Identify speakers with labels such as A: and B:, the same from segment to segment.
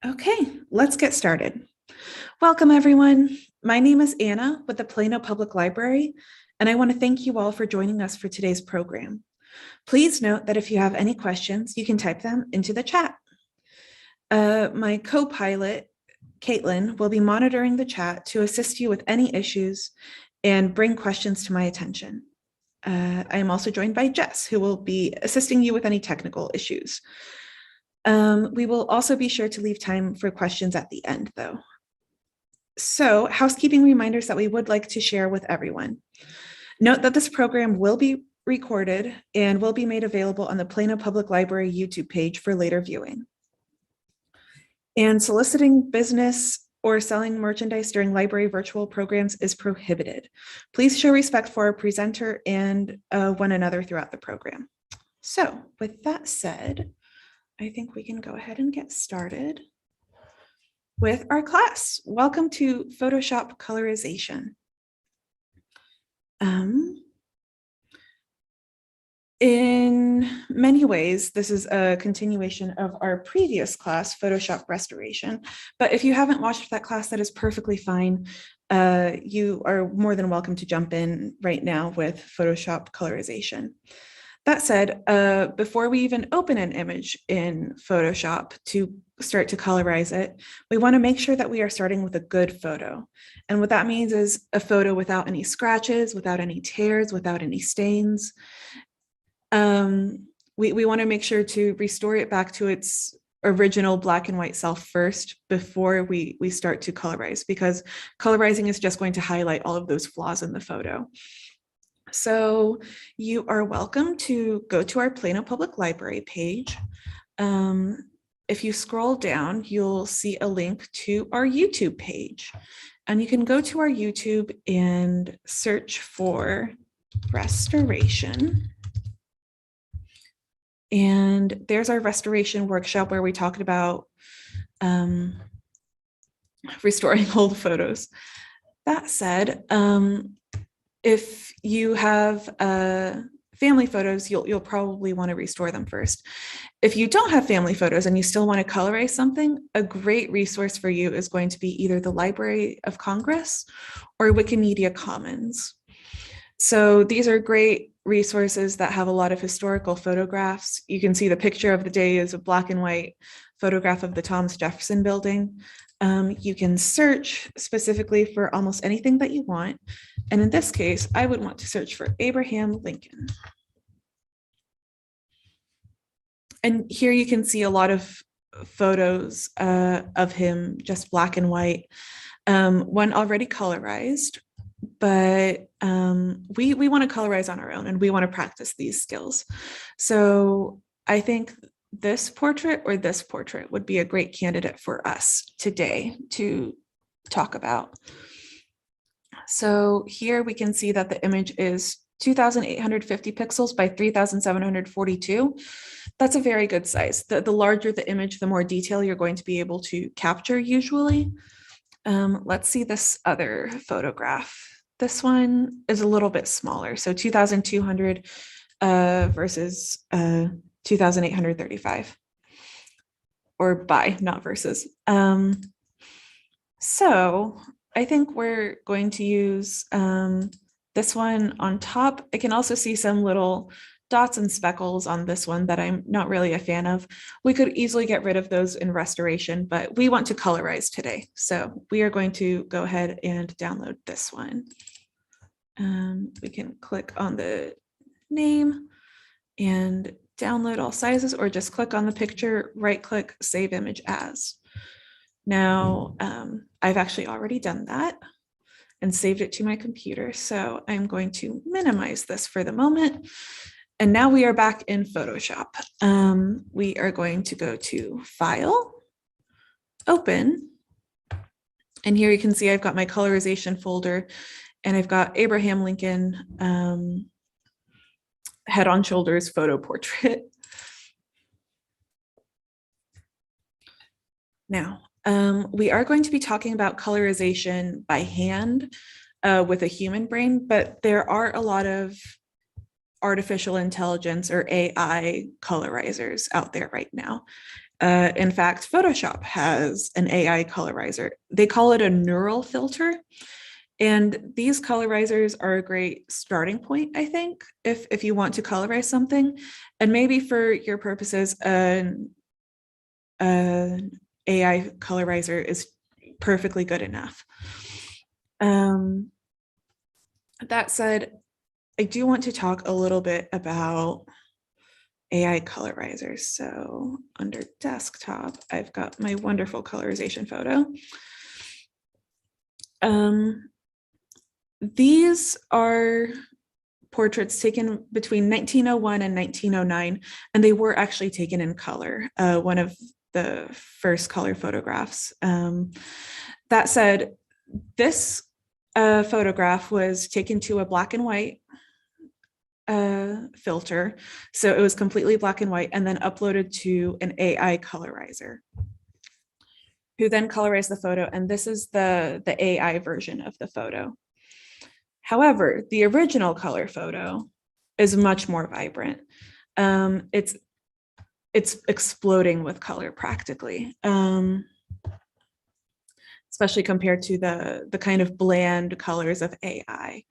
A: Okay, let's get started. Welcome, everyone. My name is Anna with the Plano Public Library, and I want to thank you all for joining us for today's program. Please note that if you have any questions, you can type them into the chat. My co-pilot, Caitlin, will be monitoring the chat to assist you with any issues and bring questions to my attention. I am also joined by Jess, who will be assisting you with any technical issues. We will also be sure to leave time for questions at the end, though. So, housekeeping reminders that we would like to share with everyone. Note that this program will be recorded and will be made available on the Plano Public Library YouTube page for later viewing. And soliciting business or selling merchandise during library virtual programs is prohibited. Please show respect for our presenter and one another throughout the program. So, with that said, I think we can go ahead and get started with our class. Welcome to Photoshop Colorization. In many ways, this is a continuation of our previous class, Photoshop Restoration. But if you haven't watched that class, that is perfectly fine. You are more than welcome to jump in right now with Photoshop Colorization. That said, before we even open an image in Photoshop to start to colorize it, we want to make sure that we are starting with a good photo. And what that means is a photo without any scratches, without any tears, without any stains. We want to make sure to restore it back to its original black and white self first before we start to colorize, because colorizing is just going to highlight all of those flaws in the photo. So you are welcome to go to our Plano Public Library page. If you scroll down, you'll see a link to our YouTube page. And you can go to our YouTube and search for restoration. And there's our restoration workshop where we talked about restoring old photos. That said, if you have family photos, you'll probably want to restore them first. If you don't have family photos and you still want to colorize something, a great resource for you is going to be either the Library of Congress or Wikimedia Commons. So these are great resources that have a lot of historical photographs. You can see the picture of the day is a black and white photograph of the Thomas Jefferson Building. You can search specifically for almost anything that you want. And in this case, I would want to search for Abraham Lincoln. And here you can see a lot of photos of him, just black and white. One already colorized, but we want to colorize on our own and we want to practice these skills. So I think this portrait or this portrait would be a great candidate for us today to talk about. So here we can see that the image is 2,850 pixels by 3,742. That's a very good size. The larger the image, the more detail you're going to be able to capture usually. Let's see this other photograph. This one is a little bit smaller. So 2,200 versus 2,835, or by, not versus. So I think we're going to use this one on top. I can also see some little dots and speckles on this one that I'm not really a fan of. We could easily get rid of those in restoration, but we want to colorize today. So we are going to go ahead and download this one. We can click on the name and download all sizes, or just click on the picture, right click, save image as. Now, I've actually already done that and saved it to my computer. So I'm going to minimize this for the moment. And now we are back in Photoshop. We are going to go to File, Open. And here you can see I've got my colorization folder and I've got Abraham Lincoln head on shoulders photo portrait. Now, we are going to be talking about colorization by hand with a human brain, but there are a lot of artificial intelligence or AI colorizers out there right now. In fact, Photoshop has an AI colorizer. They call it a neural filter. And these colorizers are a great starting point, I think, if you want to colorize something. And maybe for your purposes, an AI colorizer is perfectly good enough. That said, I do want to talk a little bit about AI colorizers. So under desktop, I've got my wonderful colorization photo. These are portraits taken between 1901 and 1909, and they were actually taken in color, one of the first color photographs. That said, this photograph was taken to a black and white filter. So it was completely black and white and then uploaded to an AI colorizer, who then colorized the photo. And this is the AI version of the photo. However, the original color photo is much more vibrant. It's exploding with color practically, especially compared to the kind of bland colors of AI.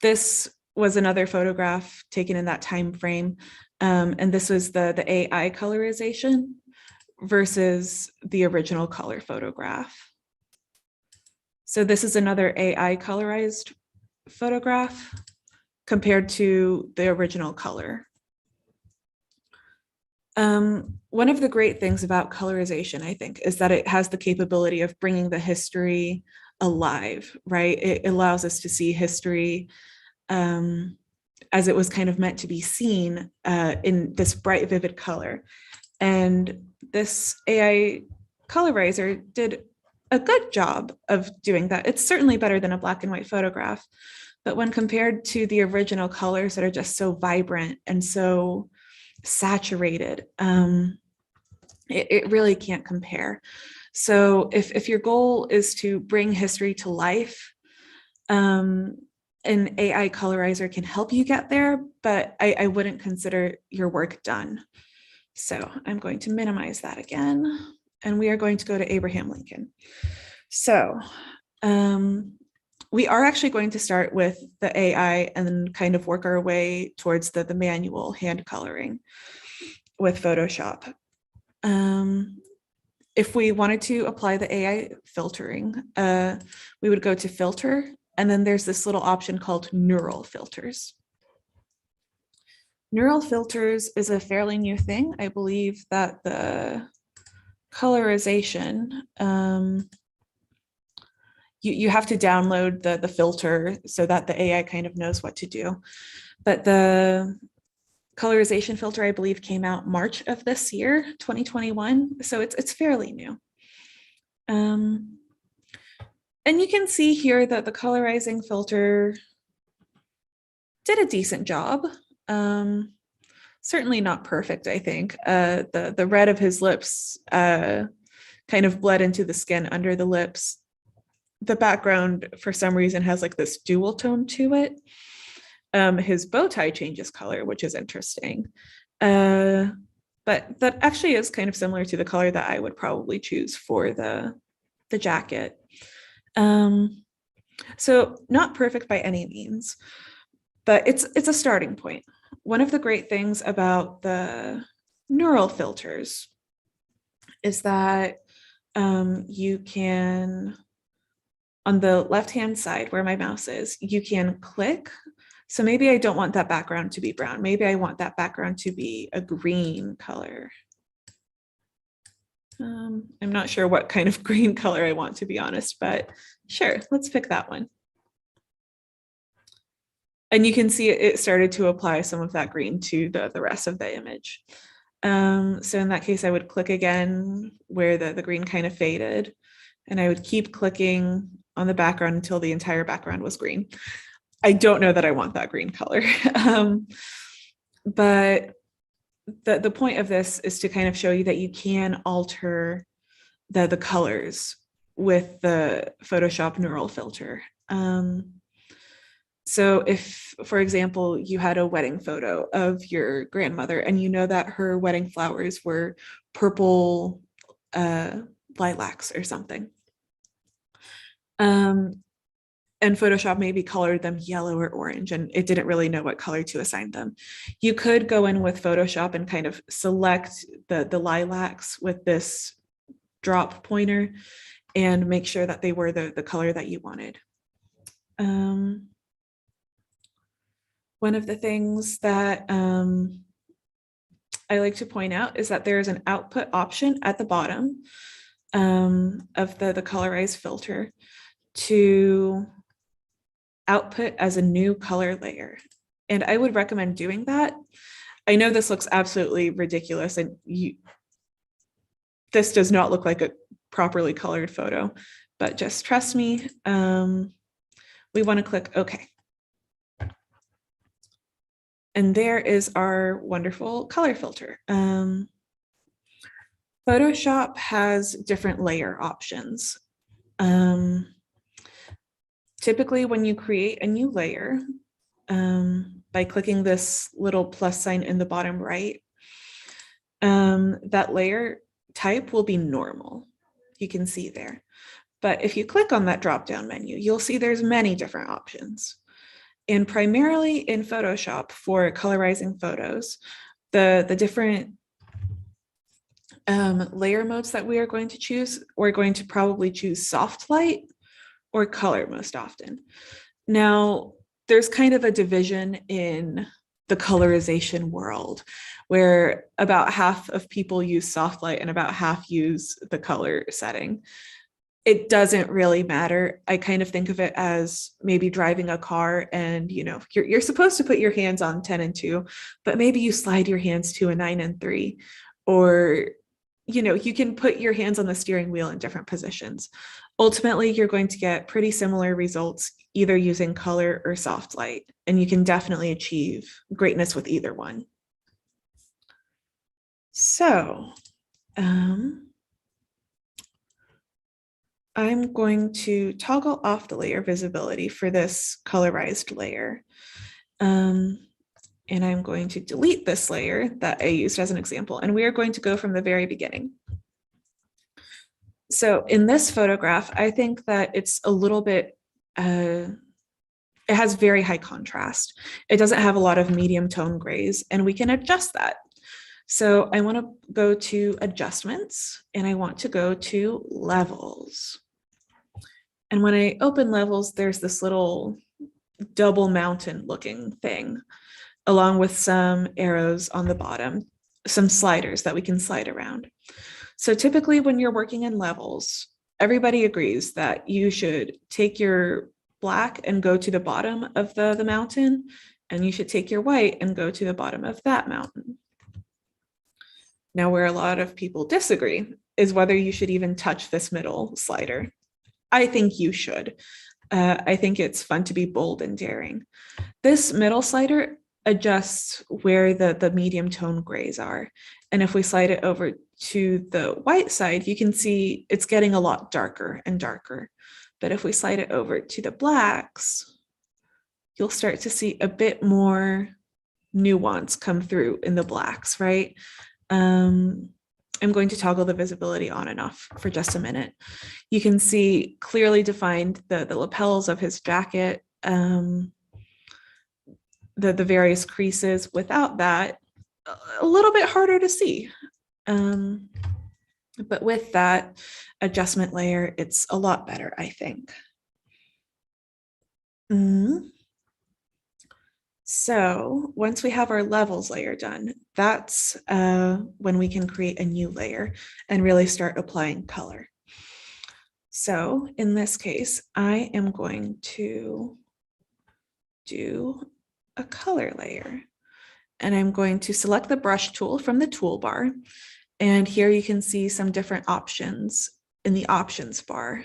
A: This was another photograph taken in that time frame, and this was the AI colorization versus the original color photograph. So this is another AI colorized photograph compared to the original color. One of the great things about colorization, I think, is that it has the capability of bringing the history alive, right? It allows us to see history as it was kind of meant to be seen in this bright, vivid color. And this AI colorizer did a good job of doing that. It's certainly better than a black and white photograph, but when compared to the original colors that are just so vibrant and so saturated, it really can't compare. So if your goal is to bring history to life, an AI colorizer can help you get there, but I wouldn't consider your work done. So I'm going to minimize that again, and we are going to go to Abraham Lincoln. So we are actually going to start with the AI and then kind of work our way towards the manual hand coloring with Photoshop. If we wanted to apply the AI filtering, we would go to filter, and then there's this little option called neural filters. Neural filters is a fairly new thing. I believe that the colorization, you have to download the filter so that the AI kind of knows what to do. But the colorization filter, I believe, came out March of this year, 2021. So it's fairly new. And you can see here that the colorizing filter did a decent job. Certainly not perfect, I think. The red of his lips kind of bled into the skin under the lips. The background, for some reason, has like this dual tone to it. His bow tie changes color, which is interesting. But that actually is kind of similar to the color that I would probably choose for the jacket. So not perfect by any means, but it's a starting point. One of the great things about the neural filters is that you can, on the left-hand side where my mouse is, you can click. So maybe I don't want that background to be brown. Maybe I want that background to be a green color. I'm not sure what kind of green color I want, to be honest, but sure, let's pick that one. And you can see it started to apply some of that green to the rest of the image. So in that case, I would click again where the green kind of faded, and I would keep clicking on the background until the entire background was green. I don't know that I want that green color. But the point of this is to kind of show you that you can alter the colors with the Photoshop neural filter. So if, for example, you had a wedding photo of your grandmother and you know that her wedding flowers were purple lilacs or something, and Photoshop maybe colored them yellow or orange and it didn't really know what color to assign them, you could go in with Photoshop and kind of select the lilacs with this drop pointer and make sure that they were the color that you wanted. One of the things that I like to point out is that there is an output option at the bottom of the colorize filter to output as a new color layer. And I would recommend doing that. I know this looks absolutely ridiculous and this does not look like a properly colored photo, but just trust me. We want to click OK. And there is our wonderful color filter. Photoshop has different layer options. Typically, when you create a new layer, by clicking this little plus sign in the bottom right, that layer type will be normal. You can see there. But if you click on that drop-down menu, you'll see there's many different options. And primarily in Photoshop for colorizing photos, the different layer modes that we are going to choose, we're going to probably choose soft light or color most often. Now, there's kind of a division in the colorization world where about half of people use soft light and about half use the color setting. It doesn't really matter. I kind of think of it as maybe driving a car and, you know, you're supposed to put your hands on 10 and 2, but maybe you slide your hands to a 9 and 3, or, you know, you can put your hands on the steering wheel in different positions. Ultimately, you're going to get pretty similar results either using color or soft light, and you can definitely achieve greatness with either one. So, I'm going to toggle off the layer visibility for this colorized layer. And I'm going to delete this layer that I used as an example, and we are going to go from the very beginning. So in this photograph, I think that it's a little bit, it has very high contrast. It doesn't have a lot of medium tone grays, and we can adjust that. So I want to go to adjustments, and I want to go to levels. And when I open levels, there's this little double mountain looking thing, along with some arrows on the bottom, some sliders that we can slide around. So typically when you're working in levels, everybody agrees that you should take your black and go to the bottom of the mountain, and you should take your white and go to the bottom of that mountain. Now, where a lot of people disagree is whether you should even touch this middle slider. I think you should. I think it's fun to be bold and daring. This middle slider adjusts where the medium tone grays are. And if we slide it over to the white side, you can see it's getting a lot darker and darker. But if we slide it over to the blacks, you'll start to see a bit more nuance come through in the blacks, right? I'm going to toggle the visibility on and off for just a minute. You can see clearly defined the lapels of his jacket, the various creases. Without that, a little bit harder to see. But with that adjustment layer, it's a lot better, I think. So once we have our levels layer done, that's when we can create a new layer and really start applying color. So in this case, I am going to do a color layer, and I'm going to select the brush tool from the toolbar. And here you can see some different options in the options bar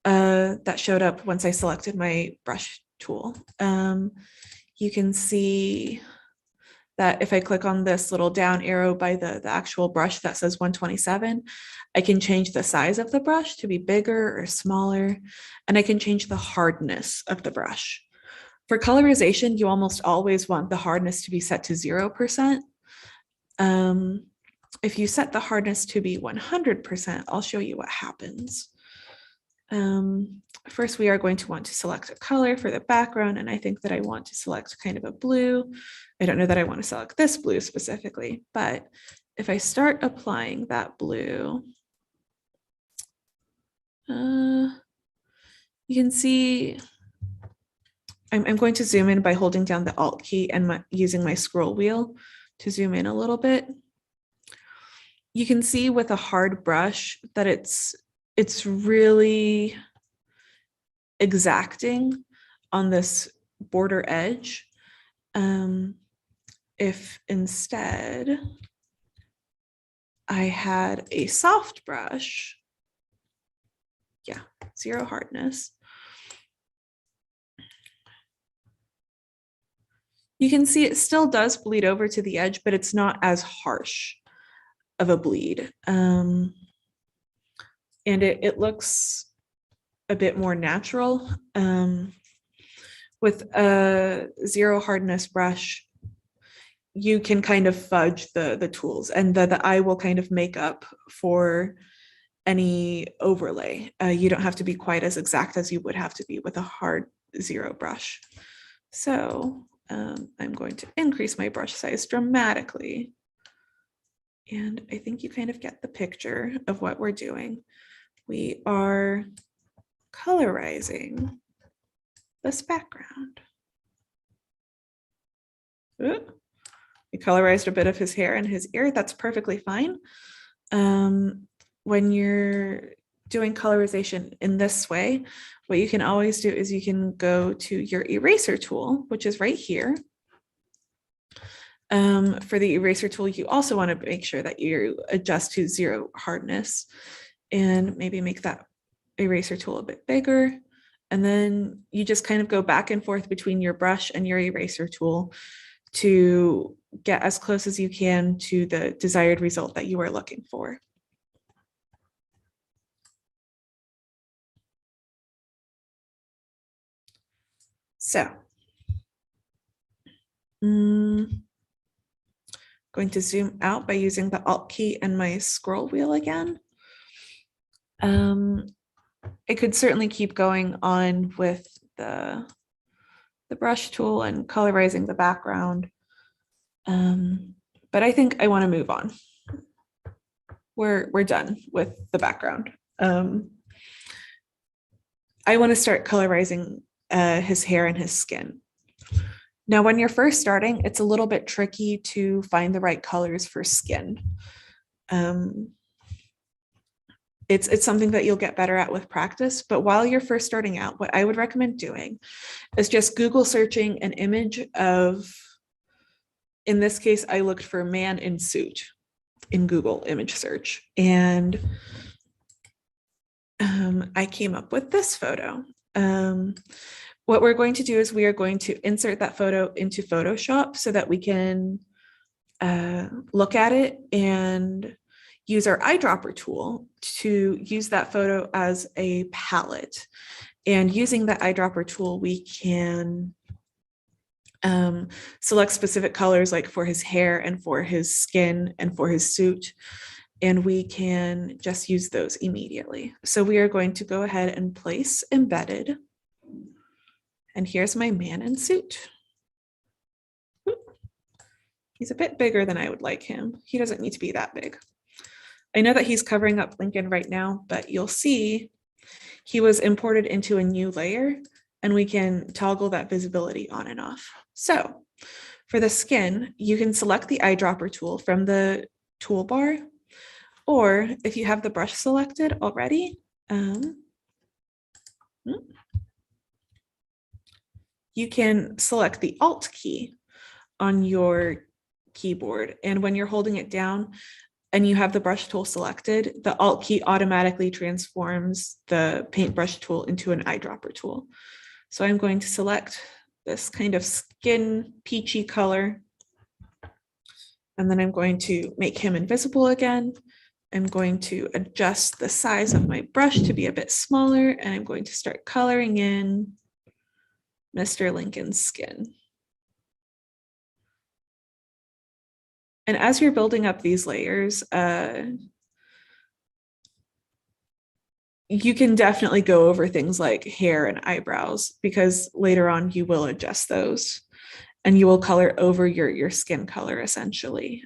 A: that showed up once I selected my brush tool. You can see that if I click on this little down arrow by the actual brush that says 127, I can change the size of the brush to be bigger or smaller, and I can change the hardness of the brush. For colorization, you almost always want the hardness to be set to 0%. If you set the hardness to be 100%, I'll show you what happens. First, we are going to want to select a color for the background, and I think that I want to select kind of a blue. I don't know that I want to select this blue specifically, but if I start applying that blue, you can see I'm going to zoom in by holding down the Alt key and using my scroll wheel to zoom in a little bit. You can see with a hard brush that it's really exacting on this border edge. If instead I had a soft brush, yeah, 0 hardness, you can see it still does bleed over to the edge, but it's not as harsh of a bleed. And it looks a bit more natural. With a 0 hardness brush, you can kind of fudge the tools, and the eye will kind of make up for any overlay. You don't have to be quite as exact as you would have to be with a hard 0 brush. So I'm going to increase my brush size dramatically. And I think you kind of get the picture of what we're doing. We are colorizing this background. Ooh, we colorized a bit of his hair and his ear. That's perfectly fine. When you're doing colorization in this way, what you can always do is you can go to your eraser tool, which is right here. For the eraser tool, you also want to make sure that you adjust to 0 hardness and maybe make that eraser tool a bit bigger. And then you just kind of go back and forth between your brush and your eraser tool to get as close as you can to the desired result that you are looking for. So, going to zoom out by using the Alt key and my scroll wheel again. I could certainly keep going on with the brush tool and colorizing the background, but I think I want to move on. We're done with the background. I want to start colorizing his hair and his skin. Now, when you're first starting, it's a little bit tricky to find the right colors for skin. It's something that you'll get better at with practice, but while you're first starting out, what I would recommend doing is just Google searching an image of, in this case, I looked for man in suit in Google image search, and I came up with this photo. What we're going to do is we are going to insert that photo into Photoshop so that we can look at it and use our eyedropper tool to use that photo as a palette. And using that eyedropper tool, we can select specific colors, like for his hair and for his skin and for his suit. And we can just use those immediately. So we are going to go ahead and place embedded. And here's my man in suit. He's a bit bigger than I would like him. He doesn't need to be that big. I know that he's covering up Lincoln right now, but you'll see he was imported into a new layer, and we can toggle that visibility on and off. So for the skin, you can select the eyedropper tool from the toolbar, or if you have the brush selected already, you can select the Alt key on your keyboard. And when you're holding it down and you have the brush tool selected, the Alt key automatically transforms the paintbrush tool into an eyedropper tool. So I'm going to select this kind of skin peachy color, and then I'm going to make him invisible again. I'm going to adjust the size of my brush to be a bit smaller, and I'm going to start coloring in Mr. Lincoln's skin. And as you're building up these layers, you can definitely go over things like hair and eyebrows, because later on you will adjust those and you will color over your skin color essentially.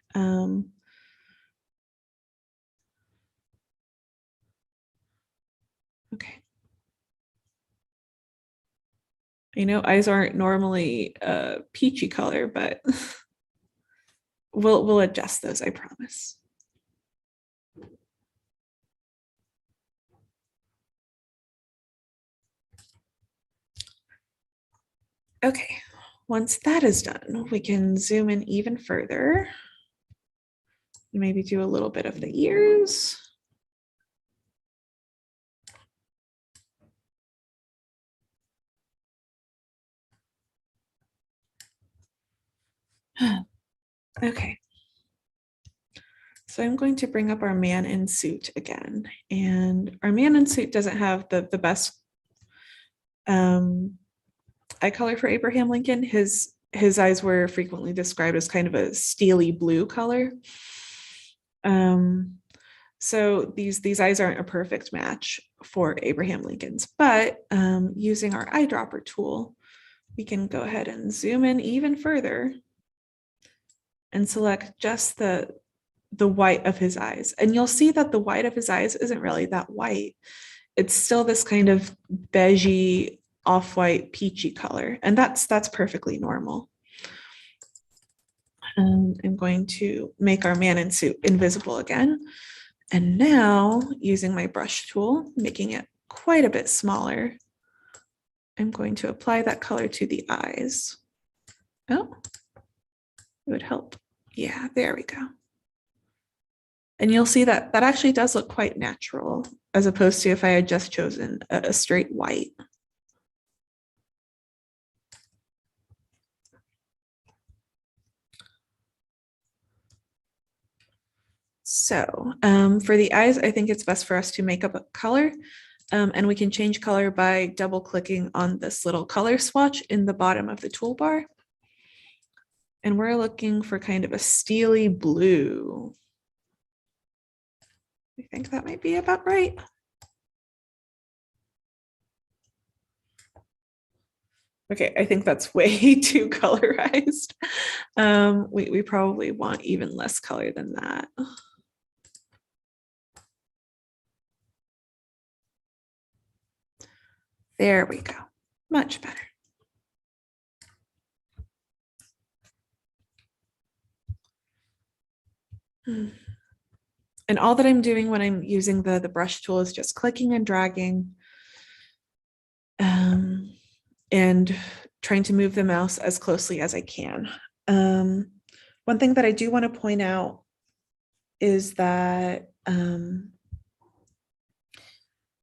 A: Okay. I know eyes aren't normally a peachy color, but we'll adjust those, I promise. Okay, once that is done, we can zoom in even further. Maybe do a little bit of the ears. Okay. So I'm going to bring up our man in suit again. And our man in suit doesn't have the best eye color for Abraham Lincoln. His eyes were frequently described as kind of a steely blue color. So these eyes aren't a perfect match for Abraham Lincoln's, but using our eyedropper tool, we can go ahead and zoom in even further and select just the white of his eyes. And you'll see that the white of his eyes isn't really that white. It's still this kind of beigey, off-white, peachy color. And that's perfectly normal. I'm going to make our man in suit invisible again. And now, using my brush tool, making it quite a bit smaller, I'm going to apply that color to the eyes. Oh, it would help. Yeah, there we go. And you'll see that that actually does look quite natural, as opposed to if I had just chosen a straight white. So for the eyes, I think it's best for us to make up a color. And we can change color by double clicking on this little color swatch in the bottom of the toolbar. And we're looking for kind of a steely blue. I think that might be about right. Okay, I think that's way too colorized. We probably want even less color than that. There we go, much better. And all that I'm doing when I'm using the brush tool is just clicking and dragging and trying to move the mouse as closely as I can. One thing that I do want to point out is that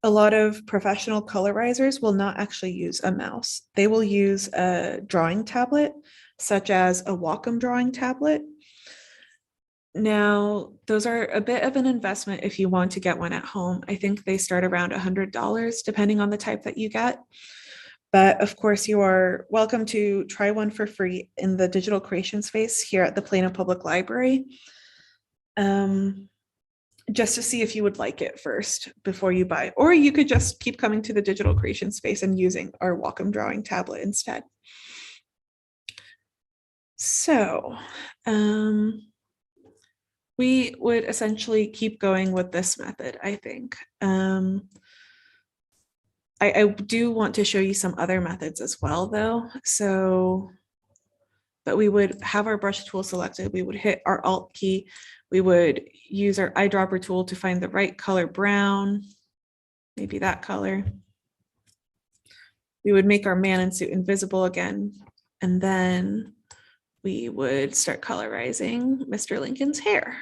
A: a lot of professional colorizers will not actually use a mouse. They will use a drawing tablet, such as a Wacom drawing tablet. Now, those are a bit of an investment if you want to get one at home. I think they start around $100, depending on the type that you get. But of course, you are welcome to try one for free in the digital creation space here at the Plano Public Library. Just to see if you would like it first before you buy. Or you could just keep coming to the digital creation space and using our Wacom drawing tablet instead. So we would essentially keep going with this method, I think. I do want to show you some other methods as well, though. So, but we would have our brush tool selected. We would hit our Alt key. We would use our eyedropper tool to find the right color brown, maybe that color. We would make our man in suit invisible again, and then we would start colorizing Mr. Lincoln's hair.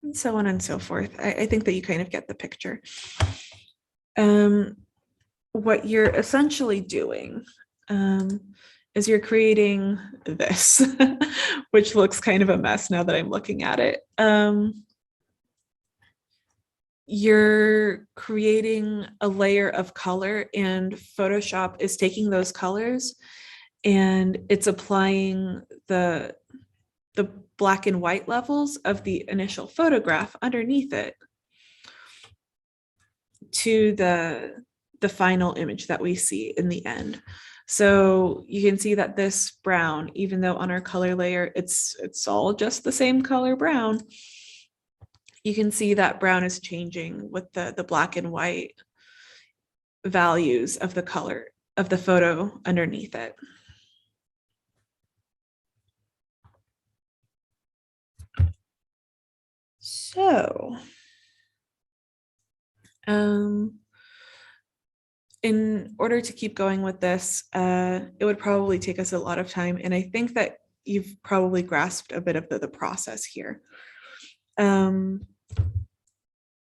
A: And so on and so forth. I think that you kind of get the picture. What you're essentially doing is you're creating this, which looks kind of a mess now that I'm looking at it. you're creating a layer of color, and Photoshop is taking those colors and it's applying the black and white levels of the initial photograph underneath it to the final image that we see in the end. So you can see that this brown, even though on our color layer it's all just the same color brown, you can see that brown is changing with the black and white values of the color of the photo underneath it. So, in order to keep going with this, it would probably take us a lot of time. And I think that you've probably grasped a bit of the process here.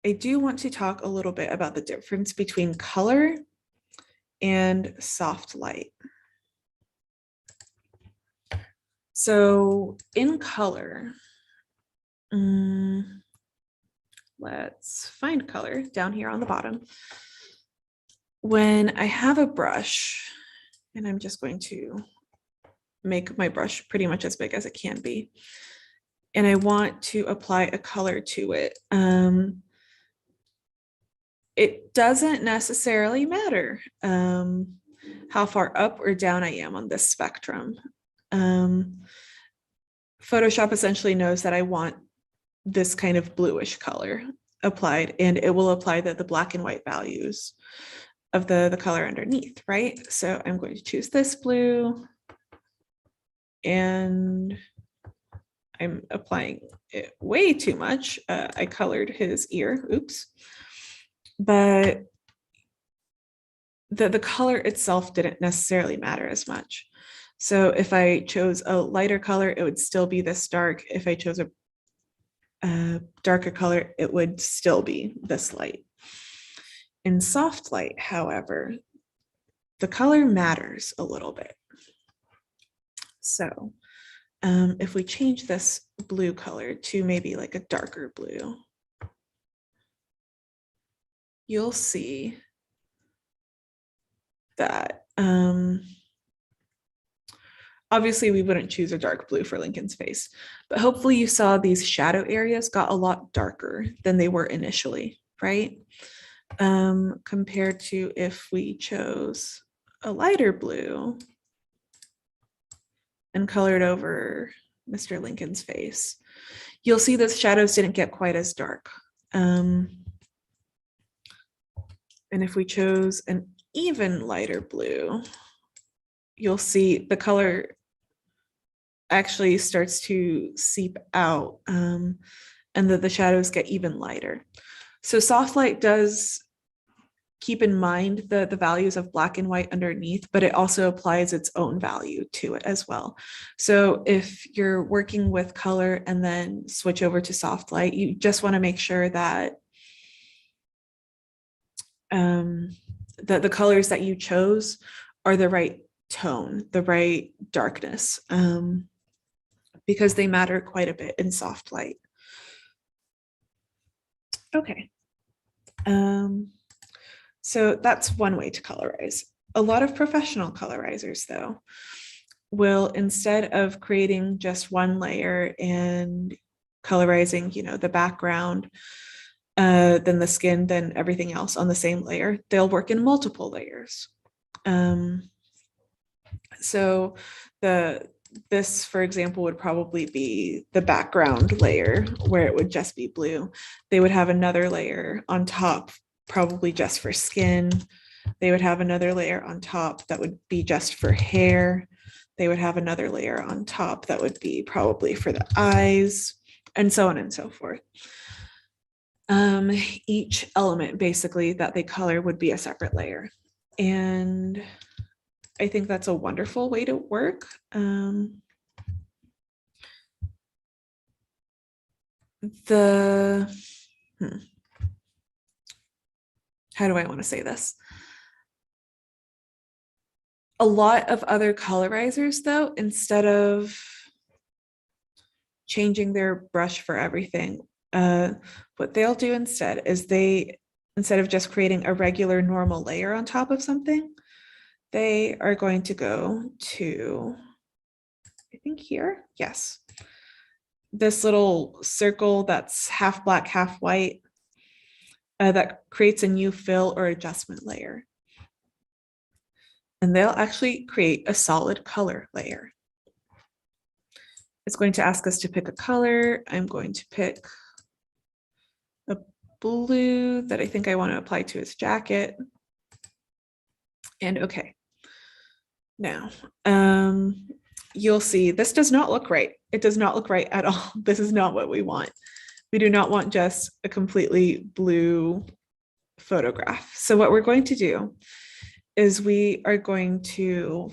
A: I do want to talk a little bit about the difference between color and soft light. So in color, let's find color down here on the bottom. When I have a brush, and I'm just going to make my brush pretty much as big as it can be, and I want to apply a color to it, it doesn't necessarily matter how far up or down I am on this spectrum. Photoshop essentially knows that I want this kind of bluish color applied, and it will apply the black and white values of the color underneath, right? So I'm going to choose this blue, and I'm applying it way too much. I colored his ear, oops. But the color itself didn't necessarily matter as much. So if I chose a lighter color, it would still be this dark. If I chose a darker color, it would still be this light. In soft light, however, the color matters a little bit. So if we change this blue color to maybe like a darker blue, you'll see that obviously we wouldn't choose a dark blue for Lincoln's face, but hopefully you saw these shadow areas got a lot darker than they were initially, right? Compared to if we chose a lighter blue and colored over Mr. Lincoln's face, you'll see those shadows didn't get quite as dark. And if we chose an even lighter blue, you'll see the color actually starts to seep out, and the shadows get even lighter. So soft light does keep in mind the values of black and white underneath, but it also applies its own value to it as well. So if you're working with color and then switch over to soft light, you just want to make sure that the colors that you chose are the right tone, the right darkness, because they matter quite a bit in soft light. Okay. So that's one way to colorize. A lot of professional colorizers, though, will, instead of creating just one layer and colorizing, you know, the background, then the skin, then everything else on the same layer, they'll work in multiple layers. So this, for example, would probably be the background layer where it would just be blue. They would have another layer on top, probably just for skin. They would have another layer on top that would be just for hair. They would have another layer on top that would be probably for the eyes, and so on and so forth. Each element basically that they color would be a separate layer. And I think that's a wonderful way to work. How do I want to say this? A lot of other colorizers, though, instead of changing their brush for everything, what they'll do instead is instead of just creating a regular normal layer on top of something, they are going to go to, I think here, yes, this little circle that's half black, half white, that creates a new fill or adjustment layer. And they'll actually create a solid color layer. It's going to ask us to pick a color. I'm going to pick a blue that I think I want to apply to his jacket. And okay. Now, you'll see this does not look right. It does not look right at all. This is not what we want. We do not want just a completely blue photograph. So what we're going to do is we are going to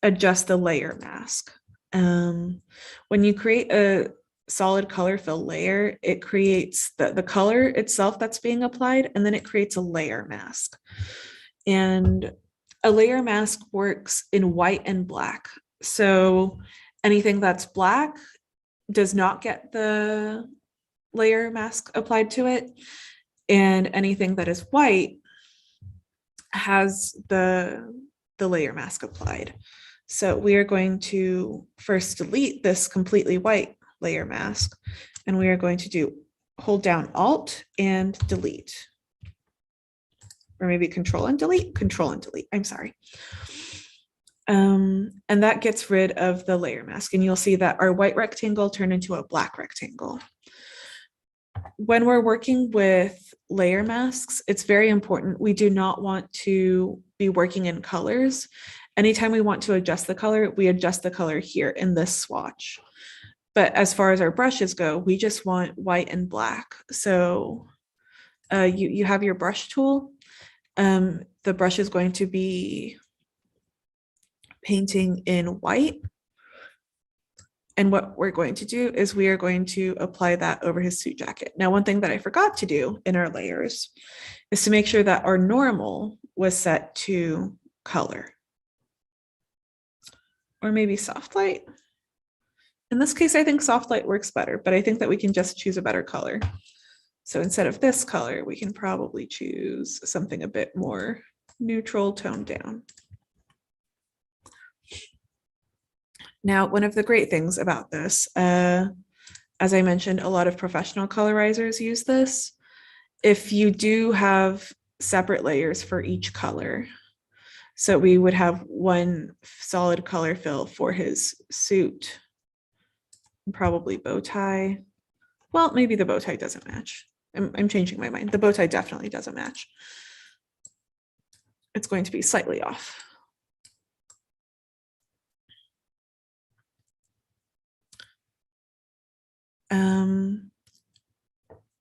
A: adjust the layer mask. When you create a solid color fill layer, it creates the color itself that's being applied, and then it creates a layer mask. And a layer mask works in white and black. So anything that's black does not get the layer mask applied to it, and anything that is white has the layer mask applied. So we are going to first delete this completely white layer mask, and we are going to hold down Alt and delete. Or maybe Control and delete, I'm sorry. And that gets rid of the layer mask, and you'll see that our white rectangle turned into a black rectangle. When we're working with layer masks, it's very important. We do not want to be working in colors. Anytime we want to adjust the color, we adjust the color here in this swatch. But as far as our brushes go, we just want white and black. So you have your brush tool. The brush is going to be painting in white. And what we're going to do is we are going to apply that over his suit jacket. Now, one thing that I forgot to do in our layers is to make sure that our normal was set to color. Or maybe soft light. In this case, I think soft light works better, but I think that we can just choose a better color. So instead of this color, we can probably choose something a bit more neutral, toned down. Now, one of the great things about this, as I mentioned, a lot of professional colorizers use this. If you do have separate layers for each color, so we would have one solid color fill for his suit, and probably bow tie. Well, maybe the bow tie doesn't match. I'm changing my mind. The bow tie definitely doesn't match. It's going to be slightly off.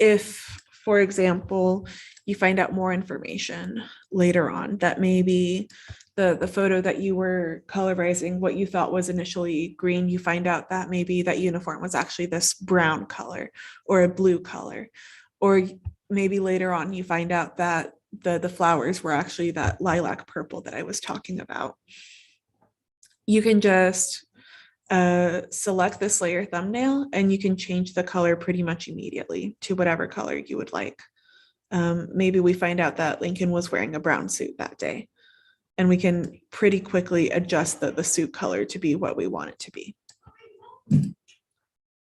A: If, for example, you find out more information later on that maybe the photo that you were colorizing, what you thought was initially green, you find out that maybe that uniform was actually this brown color or a blue color. Or maybe later on you find out that the flowers were actually that lilac purple that I was talking about. You can just select this layer thumbnail and you can change the color pretty much immediately to whatever color you would like. Maybe we find out that Lincoln was wearing a brown suit that day, and we can pretty quickly adjust the suit color to be what we want it to be.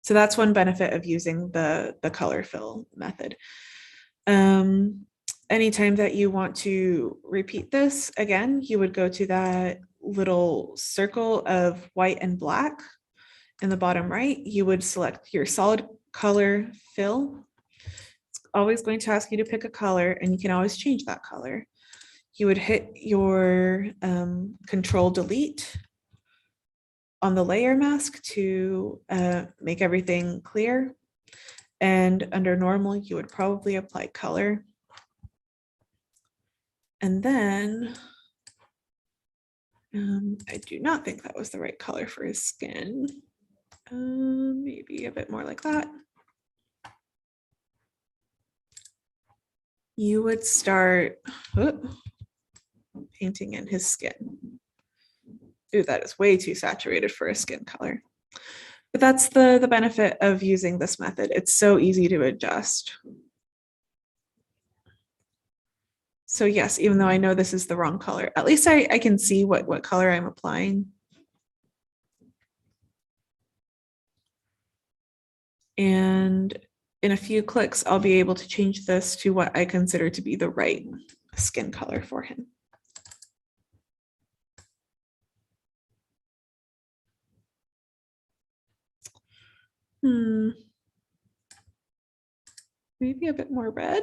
A: So that's one benefit of using the color fill method. Anytime that you want to repeat this again, you would go to that little circle of white and black in the bottom right. You would select your solid color fill. It's always going to ask you to pick a color, and you can always change that color. You would hit your Control Delete on the layer mask to make everything clear. And under normal, you would probably apply color. And then I do not think that was the right color for his skin. Maybe a bit more like that. You would start painting in his skin. Ooh, that is way too saturated for a skin color. But that's the benefit of using this method. It's so easy to adjust. So yes, even though I know this is the wrong color, at least I can see what color I'm applying. And in a few clicks, I'll be able to change this to what I consider to be the right skin color for him. Maybe a bit more red.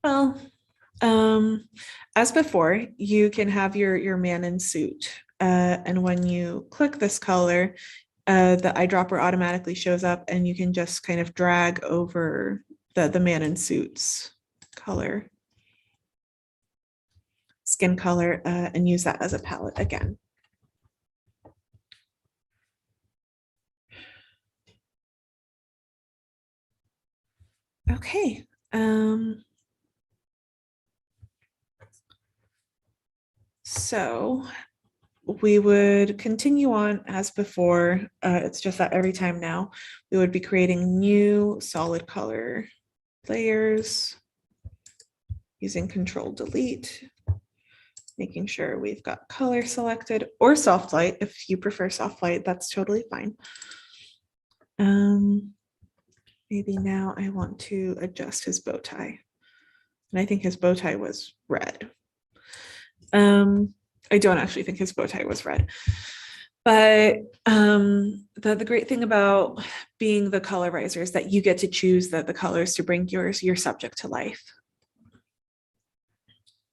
A: Well, as before, you can have your man in suit. And when you click this color, the eyedropper automatically shows up and you can just kind of drag over the man in suit's color, skin color, and use that as a palette again. Okay. So we would continue on as before. It's just that every time now we would be creating new solid color layers using Control Delete, making sure we've got color selected, or soft light. If you prefer soft light, that's totally fine. Maybe now I want to adjust his bow tie. And I think his bow tie was red. I don't actually think his bow tie was red. But the great thing about being the colorizer is that you get to choose the colors to bring your subject to life.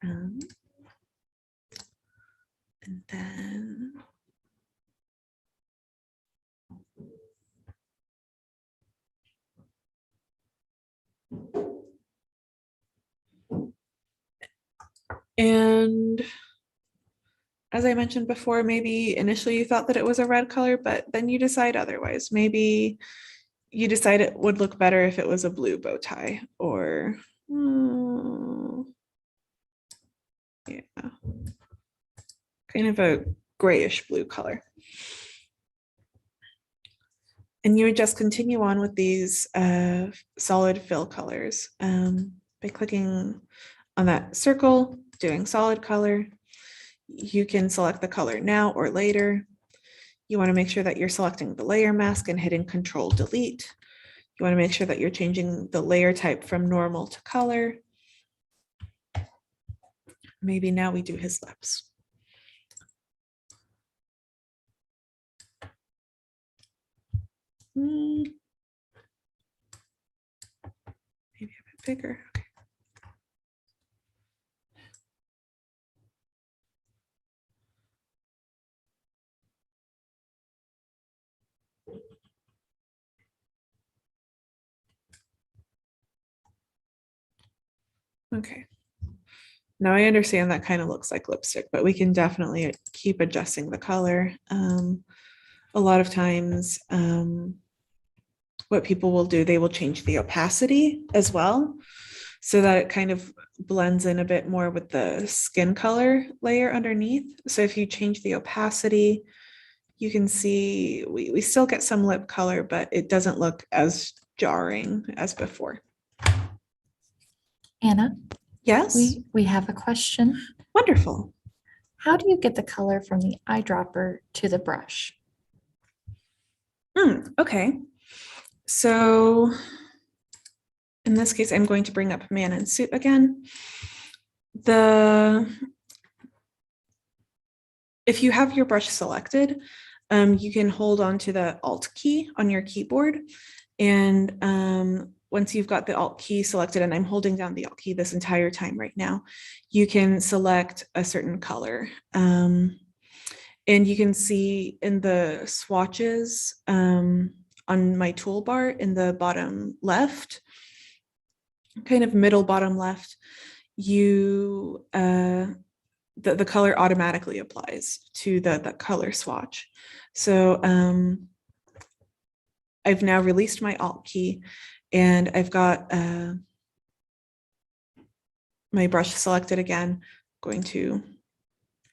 A: And then and as I mentioned before, maybe initially you thought that it was a red color, but then you decide otherwise. Maybe you decide it would look better if it was a blue bow tie, or yeah, kind of a grayish blue color. And you would just continue on with these solid fill colors by clicking on that circle, doing solid color. You can select the color now or later. You want to make sure that you're selecting the layer mask and hitting Control Delete. You want to make sure that you're changing the layer type from normal to color. Maybe now we do his lips. Maybe a bit bigger. Okay. Okay. Now I understand that kind of looks like lipstick, but we can definitely keep adjusting the color. A lot of times, what people will do, they will change the opacity as well, so that it kind of blends in a bit more with the skin color layer underneath. So if you change the opacity, you can see we still get some lip color, but it doesn't look as jarring as before.
B: Anna,
A: Yes,
B: we have a question.
A: wonderful.
B: How do you get the color from the eyedropper to the brush?
A: Okay, so in this case, I'm going to bring up man in suit again. If you have your brush selected, you can hold on to the Alt key on your keyboard. And once you've got the Alt key selected, and I'm holding down the Alt key this entire time right now, you can select a certain color. And you can see in the swatches on my toolbar in the bottom left, kind of middle bottom left, the color automatically applies to the color swatch. So I've now released my Alt key and I've got my brush selected again. I'm going to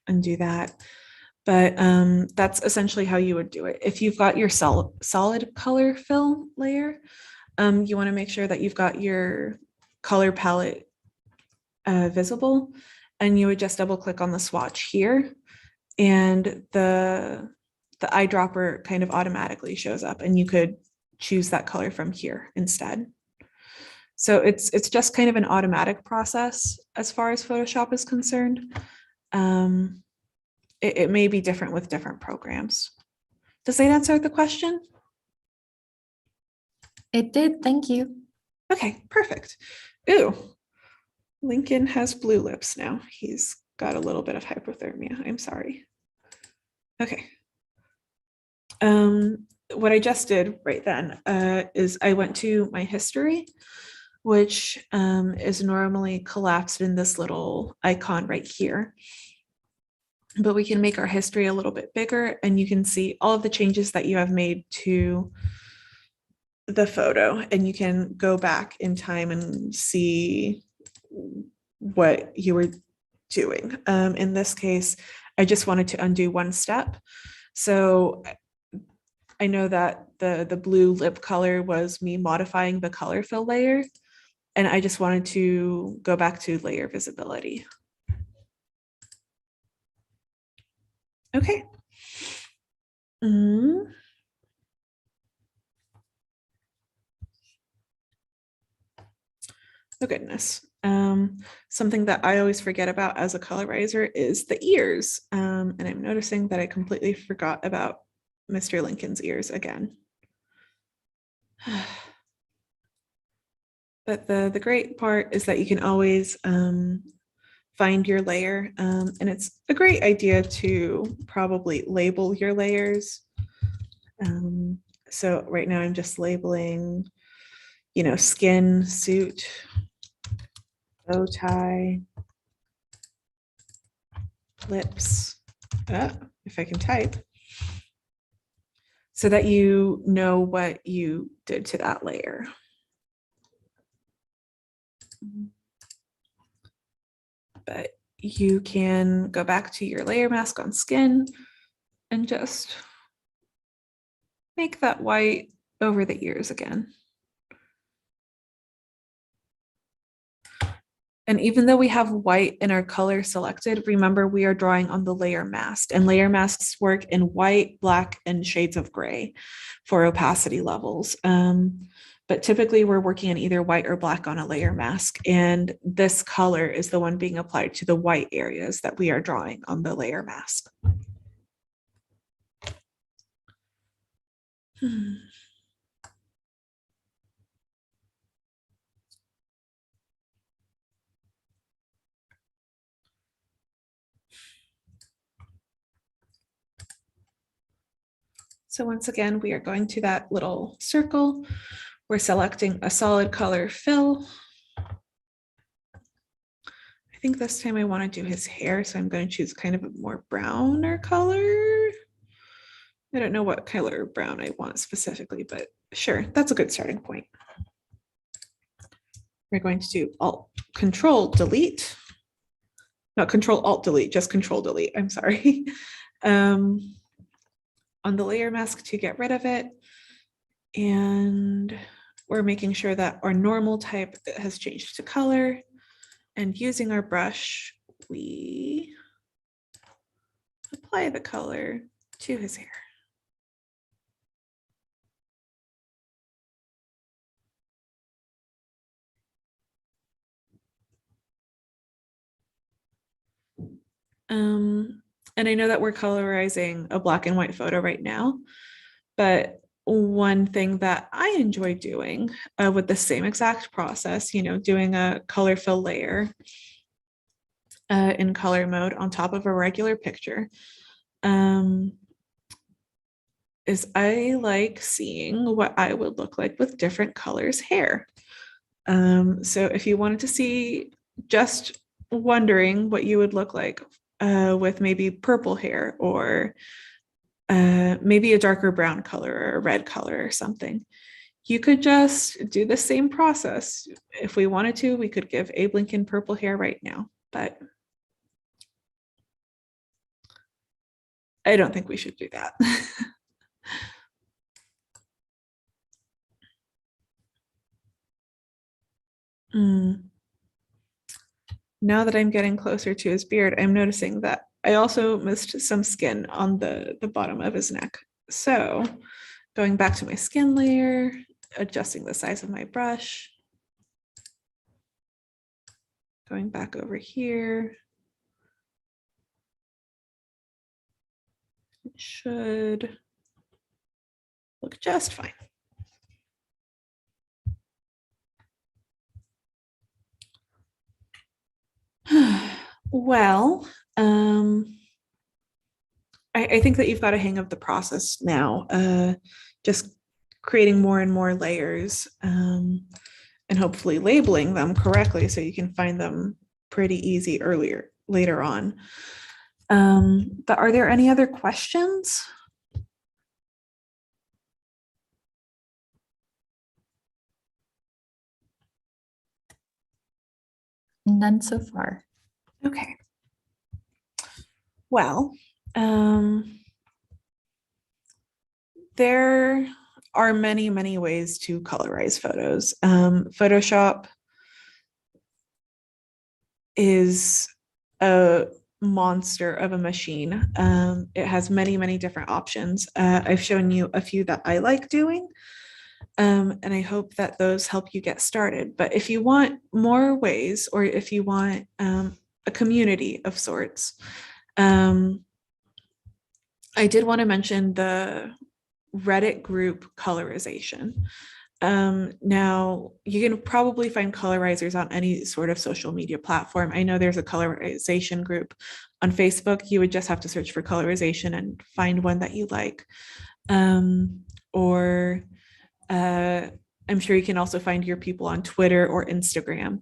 A: undo that. But that's essentially how you would do it. If you've got your solid color fill layer, you want to make sure that you've got your color palette visible, and you would just double click on the swatch here, and the eyedropper kind of automatically shows up, and you could choose that color from here instead. So it's just kind of an automatic process as far as Photoshop is concerned. It may be different with different programs. Does that answer the question?
B: It did, thank you.
A: Okay, perfect. Ooh, Lincoln has blue lips now. He's got a little bit of hypothermia. I'm sorry. Okay. What I just did right then is I went to my history, which is normally collapsed in this little icon right here. But we can make our history a little bit bigger, and you can see all of the changes that you have made to the photo, and you can go back in time and see what you were doing. In this case, I just wanted to undo one step. So I know that the blue lip color was me modifying the color fill layer, and I just wanted to go back to layer visibility. Okay. Oh goodness. Something that I always forget about as a colorizer is the ears. And I'm noticing that I completely forgot about Mr. Lincoln's ears again. But the great part is that you can always find your layer. And it's a great idea to probably label your layers. So right now I'm just labeling, skin, suit, bow tie, lips, if I can type, so that you know what you did to that layer. But you can go back to your layer mask on skin and just make that white over the ears again. And even though we have white in our color selected, remember we are drawing on the layer mask, and layer masks work in white, black, and shades of gray for opacity levels. But typically we're working in either white or black on a layer mask, and this color is the one being applied to the white areas that we are drawing on the layer mask. So once again, we are going to that little circle. We're selecting a solid color fill. I think this time I want to do his hair, so I'm going to choose kind of a more browner color. I don't know what color brown I want specifically, but sure, that's a good starting point. We're going to do Alt Control Delete. Not Control Alt Delete, just Control Delete. I'm sorry. On the layer mask to get rid of it. And we're making sure that our normal type has changed to color. And using our brush, we apply the color to his hair. And I know that we're colorizing a black and white photo right now, but one thing that I enjoy doing with the same exact process, doing a color fill layer in color mode on top of a regular picture, is I like seeing what I would look like with different colors hair. So if you wanted to see, just wondering what you would look like with maybe purple hair, or maybe a darker brown color or a red color or something, you could just do the same process. If we wanted to, we could give Abe Lincoln purple hair right now, but I don't think we should do that. Now that I'm getting closer to his beard, I'm noticing that I also missed some skin on the bottom of his neck. So going back to my skin layer, adjusting the size of my brush, going back over here. It should look just fine. Well, I think that you've got a hang of the process now. Just creating more and more layers, and hopefully labeling them correctly so you can find them pretty easy later on. But are there any other questions?
B: None so far.
A: Okay. Well, there are many, many ways to colorize photos. Photoshop is a monster of a machine. It has many, many different options. I've shown you a few that I like doing, and I hope that those help you get started. But if you want more ways, or if you want a community of sorts, I did want to mention the Reddit group Colorization. Now, you can probably find colorizers on any sort of social media platform. I know there's a colorization group on Facebook. You would just have to search for colorization and find one that you like. Or I'm sure you can also find your people on Twitter or Instagram.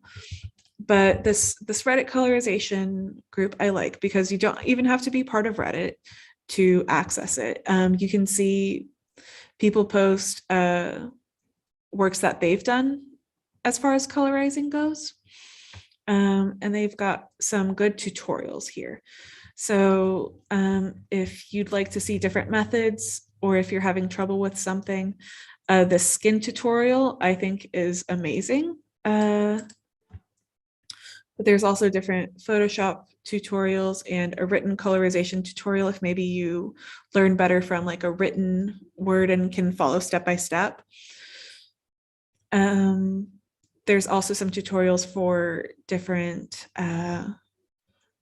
A: But this Reddit colorization group I like because you don't even have to be part of Reddit to access it. You can see people post works that they've done as far as colorizing goes. And they've got some good tutorials here. So if you'd like to see different methods, or if you're having trouble with something, the skin tutorial I think is amazing. But there's also different Photoshop tutorials and a written colorization tutorial if maybe you learn better from like a written word and can follow step by step. There's also some tutorials for different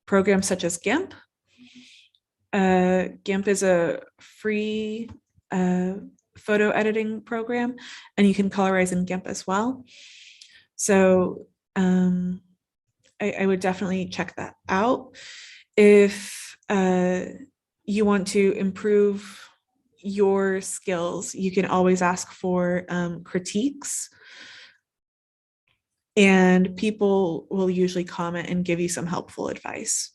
A: programs such as GIMP. GIMP is a free photo editing program, and you can colorize in GIMP as well. So I would definitely check that out. If you want to improve your skills, you can always ask for critiques, and people will usually comment and give you some helpful advice.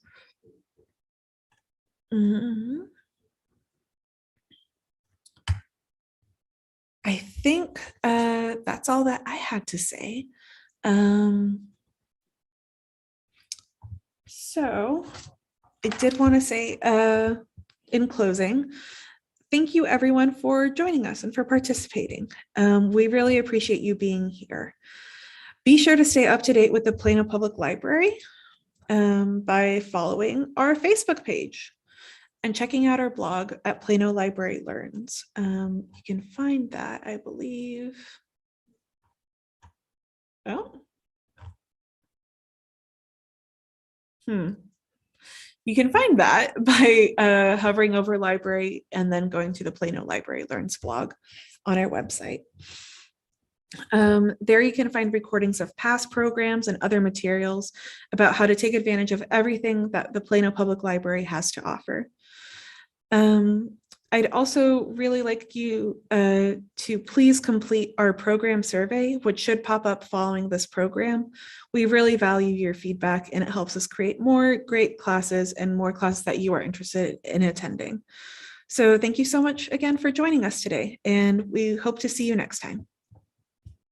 A: I think that's all that I had to say. So I did want to say in closing, thank you everyone for joining us and for participating. We really appreciate you being here. Be sure to stay up to date with the Plano Public Library by following our Facebook page and checking out our blog at Plano Library Learns. You can find that, I believe. Oh. You can find that by hovering over library and then going to the Plano Library Learns blog on our website. There you can find recordings of past programs and other materials about how to take advantage of everything that the Plano Public Library has to offer. I'd also really like you to please complete our program survey, which should pop up following this program. We really value your feedback, and it helps us create more great classes and more classes that you are interested in attending. So thank you so much again for joining us today, and we hope to see you next time.